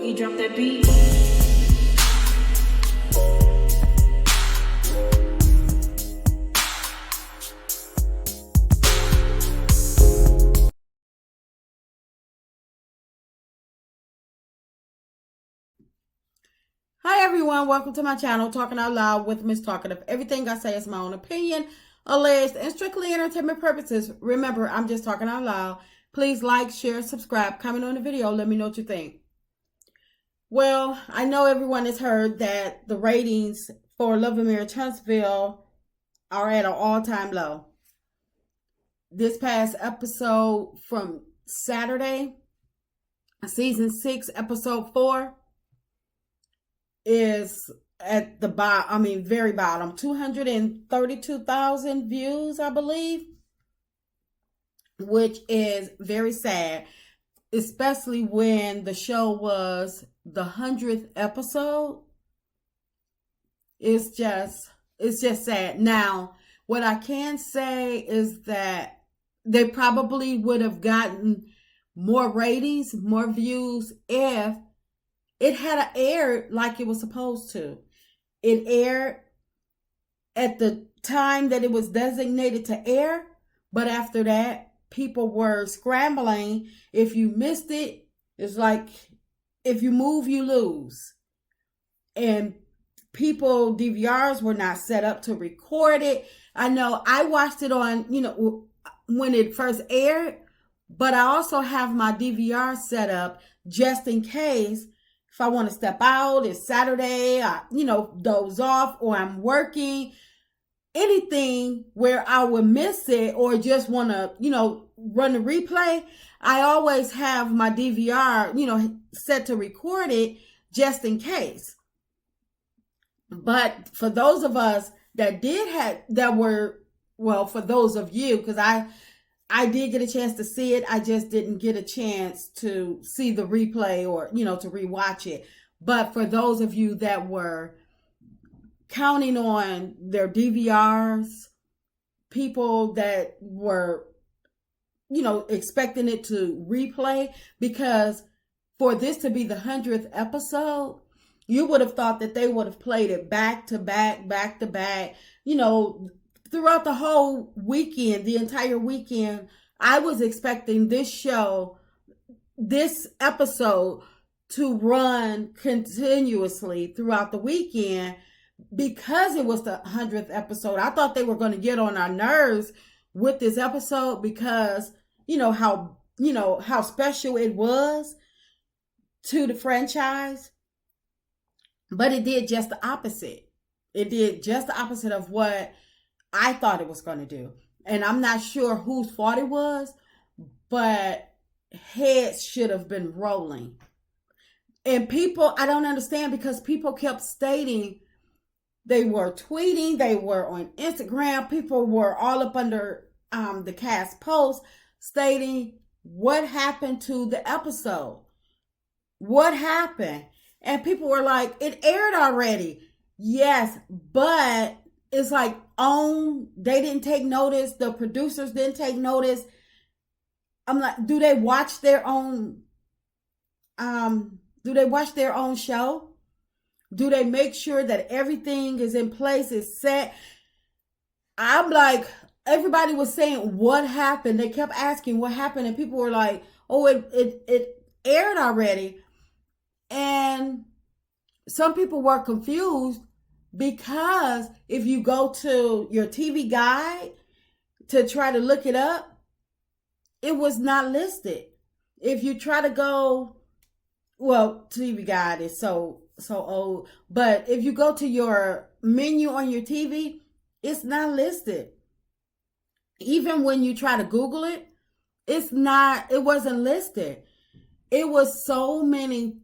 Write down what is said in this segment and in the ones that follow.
Boogie, drop that beat. Hi everyone, welcome to my channel, Talking Out Loud with Miss Talkative. Everything I say is my own opinion, alleged, and strictly entertainment purposes. Remember, I'm just talking out loud. Please like, share, subscribe, comment on the video, let me know what you think. Well, I know everyone has heard that the ratings for Love and Marriage Huntsville are at an all-time low. This past episode from Saturday, season 6, episode 4, is at the bottom, very bottom. 232,000 views, I believe, which is very sad, especially when the show was the 100th episode. It's just sad. Now, what I can say is that they probably would have gotten more ratings, more views if it had aired like it was supposed to. It aired at the time that it was designated to air, but after that, people were scrambling. If you missed it, it's like if you move, you lose. And people, DVRs were not set up to record it. I know I watched it on, when it first aired, but I also have my DVR set up just in case. If I want to step out, it's Saturday, I, doze off, or I'm working, anything where I would miss it or just want to, run the replay, I always have my DVR, set to record it just in case. But for those of us that for those of you, because I did get a chance to see it. I just didn't get a chance to see the replay or, to rewatch it. But for those of you that were counting on their DVRs, people that were, expecting it to replay, because for this to be the 100th episode, you would have thought that they would have played it back to back, throughout the whole weekend, the entire weekend. I was expecting this episode to run continuously throughout the weekend because it was the 100th episode. I thought they were going to get on our nerves with this episode because, how special it was to the franchise. But it did just the opposite. It did just the opposite of what I thought it was going to do. And I'm not sure whose fault it was, but heads should have been rolling. And people, I don't understand, because people kept stating, they were tweeting, they were on Instagram, people were all up under the cast post stating, what happened to the episode? What happened? And people were like, it aired already. Yes, but it's like, they didn't take notice. The producers didn't take notice. I'm like, do they watch their own show? Do they make sure that everything is in place, is set? I'm like, everybody was saying, what happened? They kept asking what happened, and people were like, oh, it aired already. And some people were confused, because if you go to your TV guide to try to look it up, it was not listed. If you try to go, TV guide is so old, but if you go to your menu on your TV, it's not listed. Even when you try to Google it, it wasn't listed. It was so many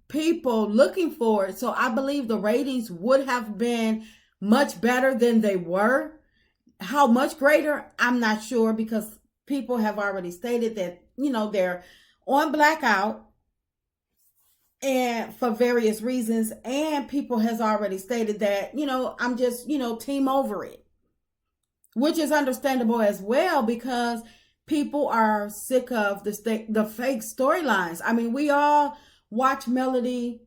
people looking for it. So I believe the ratings would have been much better than they were. How much greater, I'm not sure, because people have already stated that, they're on blackout and for various reasons. And people has already stated that, I'm just, team over it, which is understandable as well, because people are sick of the fake storylines. I mean, we all watch Melody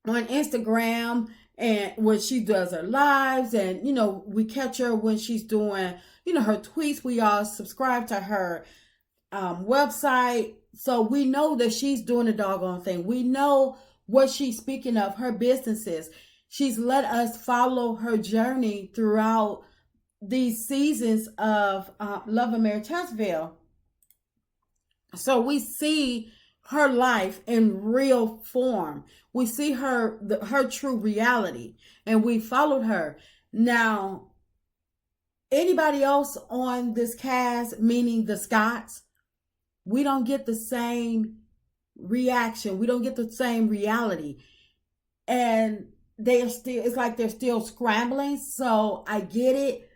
on Instagram and when she does her lives, and we catch her when she's doing her tweets. We all subscribe to her website, so we know that she's doing a doggone thing. We know what she's speaking of, her businesses. She's let us follow her journey throughout these seasons of Love and Marriage Huntsville. So we see her life in real form. We see her true reality, and we followed her. Now, anybody else on this cast, meaning the Scotts, we don't get the same reaction. We don't get the same reality. And it's like they're still scrambling. So I get it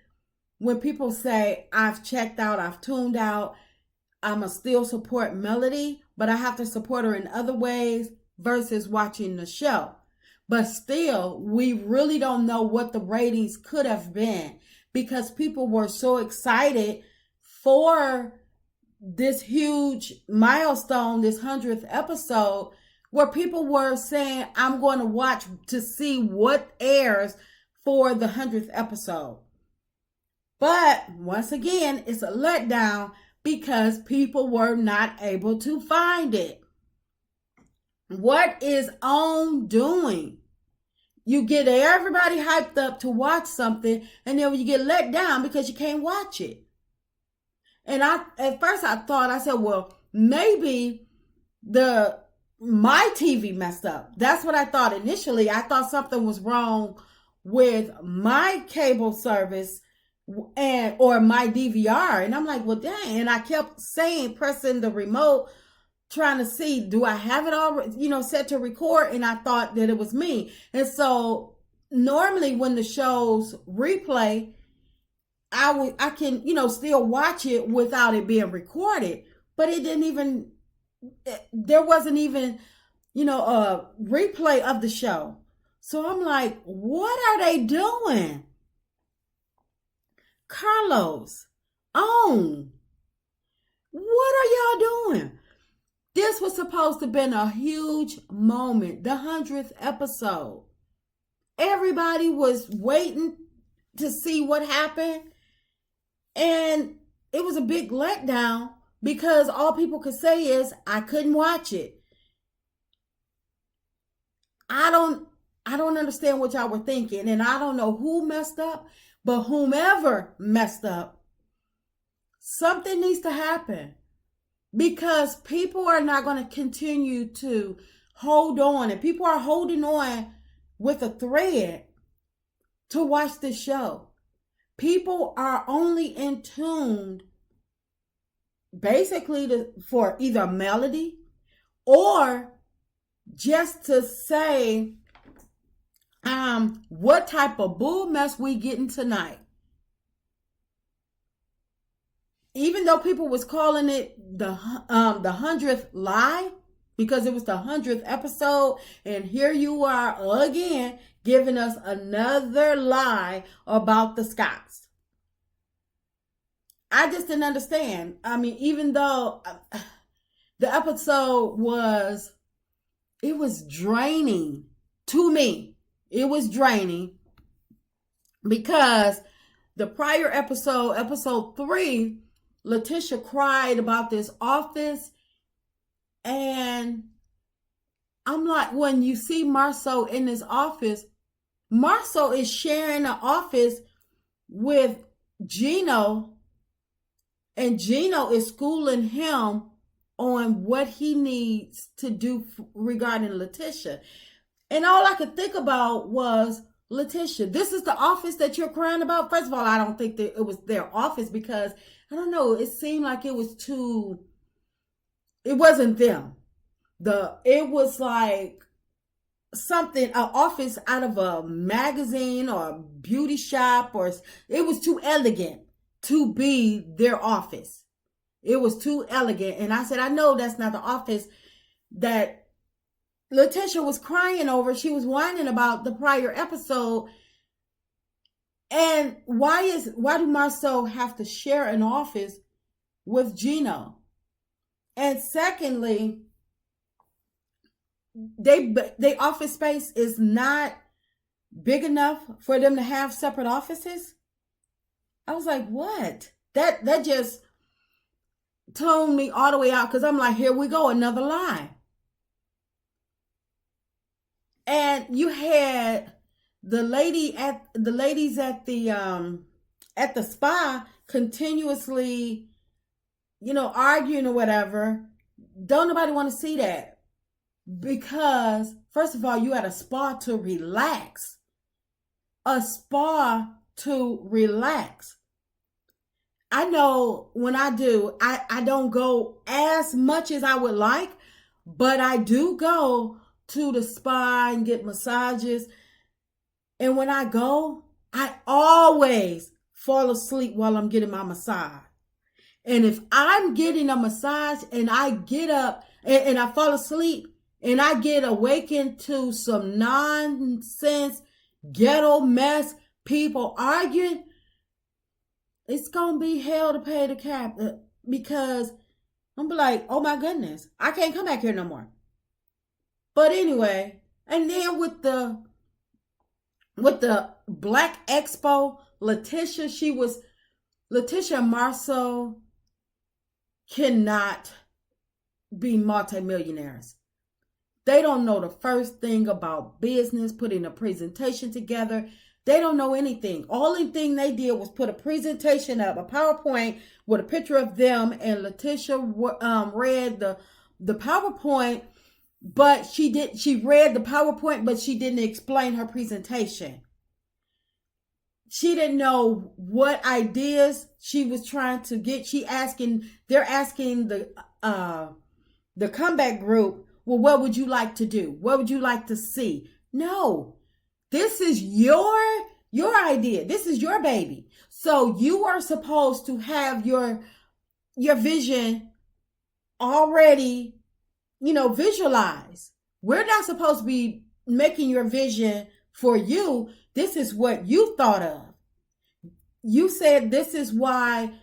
when people say, I've checked out, I've tuned out, I'ma still support Melody, but I have to support her in other ways versus watching the show. But still, we really don't know what the ratings could have been, because people were so excited for this huge milestone, this 100th episode, where people were saying, I'm going to watch to see what airs for the 100th episode. But once again, it's a letdown because people were not able to find it. What is OWN doing? You get everybody hyped up to watch something, and then when you get let down because you can't watch it. And at first I said, well, maybe my TV messed up. That's what I thought initially. I thought something was wrong with my cable service or my DVR. And I'm like, well, dang. And I kept pressing the remote, trying to see, do I have it all, set to record? And I thought that it was me. And so normally when the shows replay, I can, still watch it without it being recorded. But there wasn't even, a replay of the show. So I'm like, what are they doing? Carlos, OWN, what are y'all doing? This was supposed to have been a huge moment, the 100th episode. Everybody was waiting to see what happened. And it was a big letdown because all people could say is, I couldn't watch it. I don't understand what y'all were thinking. And I don't know who messed up, but whomever messed up, something needs to happen. Because people are not going to continue to hold on. And people are holding on with a thread to watch this show. People are only in tune basically for either Melody or just to say what type of bull mess we getting tonight. Even though people was calling it the 100th lie, because it was the 100th episode, and here you are again giving us another lie about the Scotts. I just didn't understand. I mean, even though the episode was draining to me. It was draining because the prior episode 3, Letitia cried about this office, and I'm like, when you see Marceau in this office, Marceau is sharing an office with Gino, and Gino is schooling him on what he needs to do regarding Letitia. And all I could think about was, Letitia, this is the office that you're crying about? First of all, I don't think that it was their office because, I don't know, it seemed like it was it wasn't them. It was like something, an office out of a magazine or a beauty shop, or it was too elegant to be their office. It was too elegant. And I said, I know that's not the office that Letitia was crying over. She was whining about the prior episode. And why do Marceau have to share an office with Gino? And secondly, they office space is not big enough for them to have separate offices. I was like, what? That just toned me all the way out because I'm like, here we go, another lie. And you had the ladies at the spa continuously, arguing or whatever. Don't nobody want to see that because first of all, you had a spa to relax. A spa to relax. I know when I do, I don't go as much as I would like, but I do go to the spa and get massages. And when I go, I always fall asleep while I'm getting my massage. And if I'm getting a massage and I get up and I fall asleep and I get awakened to some nonsense, ghetto mess, people arguing, it's going to be hell to pay the cap because I'm be like, oh my goodness, I can't come back here no more. But anyway, and then with the Black Expo, Letitia Marceau cannot be multimillionaires. They don't know the first thing about business, putting a presentation together. They don't know anything. Only thing they did was put a presentation up, a PowerPoint with a picture of them, and Letitia read the PowerPoint, but she read the PowerPoint, but she didn't explain her presentation. She didn't know what ideas she was trying to get. They're asking the comeback group, well, what would you like to do? What would you like to see? No, this is your idea. This is your baby. So you are supposed to have your vision already, visualized. We're not supposed to be making your vision for you. This is what you thought of. You said this is why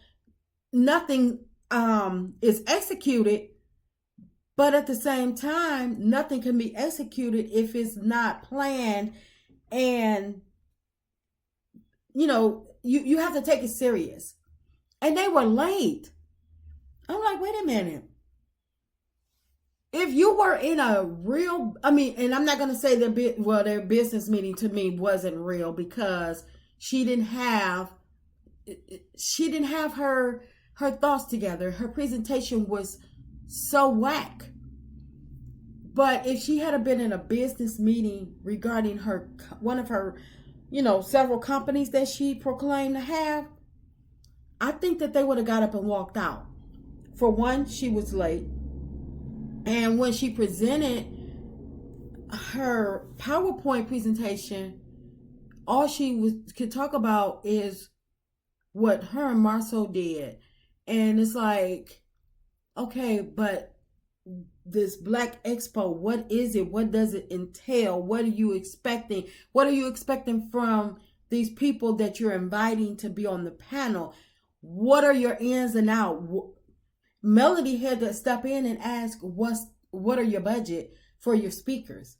nothing is executed. But at the same time, nothing can be executed if it's not planned. And, you have to take it serious. And they were late. I'm like, wait a minute. If you were in a real, and I'm not going to say their business meeting to me wasn't real because she didn't have her thoughts together. Her presentation was so whack. But if she had been in a business meeting regarding one of her, several companies that she proclaimed to have, I think that they would have got up and walked out. For one, she was late. And when she presented her PowerPoint presentation, all she could talk about is what her and Marceau did. And it's like, okay, but this Black Expo, what is it? What does it entail? What are you expecting? What are you expecting from these people that you're inviting to be on the panel? What are your ins and outs? Melody had to step in and ask, what are your budget for your speakers?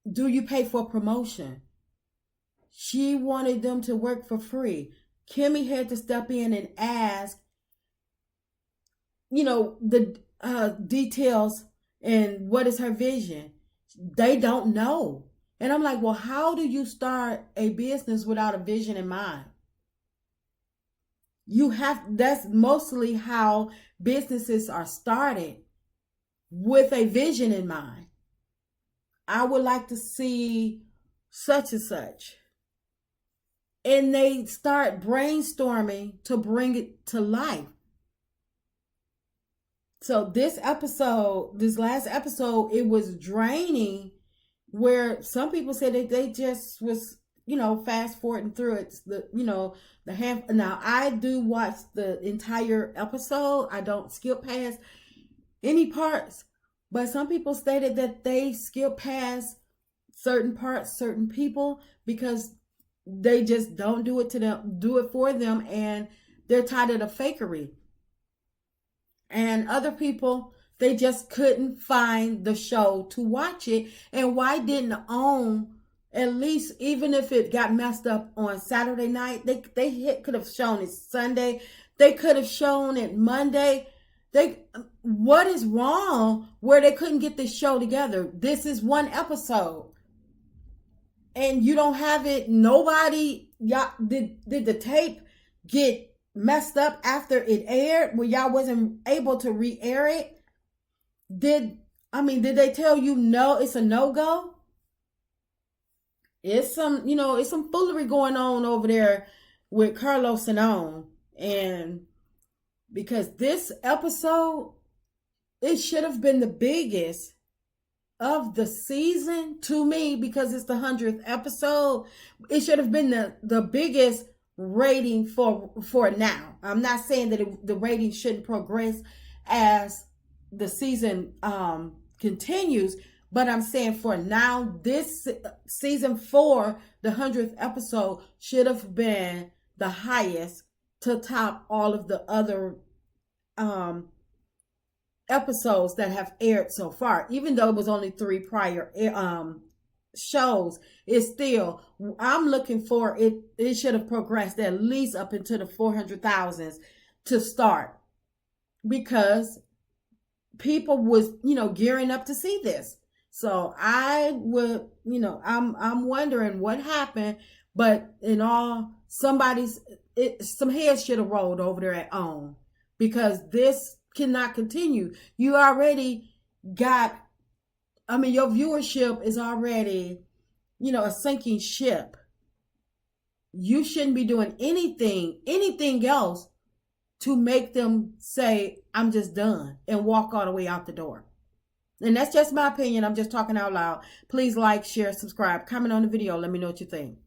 Do you pay for promotion? She wanted them to work for free. Kimmy had to step in and ask, the details and what is her vision. They don't know. And I'm like, well, how do you start a business without a vision in mind? That's mostly how businesses are started, with a vision in mind. I would like to see such and such. And they start brainstorming to bring it to life. So this last episode, it was draining, where some people said that they just was, fast forwarding through it. The half. Now I do watch the entire episode. I don't skip past any parts. But some people stated that they skip past certain parts, certain people, because they just don't do it for them, and they're tired of the fakery. And other people They just couldn't find the show to watch it. And why didn't OWN, at least even if it got messed up on Saturday night, they could have shown it Sunday. They could have shown it Monday. What is wrong where they couldn't get this show together? This is one episode. And you don't have it. Nobody, y'all, did the tape get messed up after it aired where y'all wasn't able to re-air it? Did they tell you no, it's a no-go? It's some foolery going on over there with Carlos and OWN. And because this episode, it should have been the biggest of the season to me, because it's the 100th episode. It should have been the biggest rating for now. I'm not saying that the rating shouldn't progress as the season continues, but I'm saying for now, this season 4, the 100th episode, should have been the highest to top all of the other episodes that have aired so far. Even though it was only 3 prior shows, it's still, I'm looking for it. It should have progressed at least up into the 400,000s to start, because people was gearing up to see this. So I would, I'm wondering what happened. But in all, some heads should have rolled over there at OWN, because this cannot continue. You already got, your viewership is already, a sinking ship. You shouldn't be doing anything else to make them say, I'm just done, and walk all the way out the door. And that's just my opinion. I'm just talking out loud. Please like, share, subscribe, comment on the video. Let me know what you think.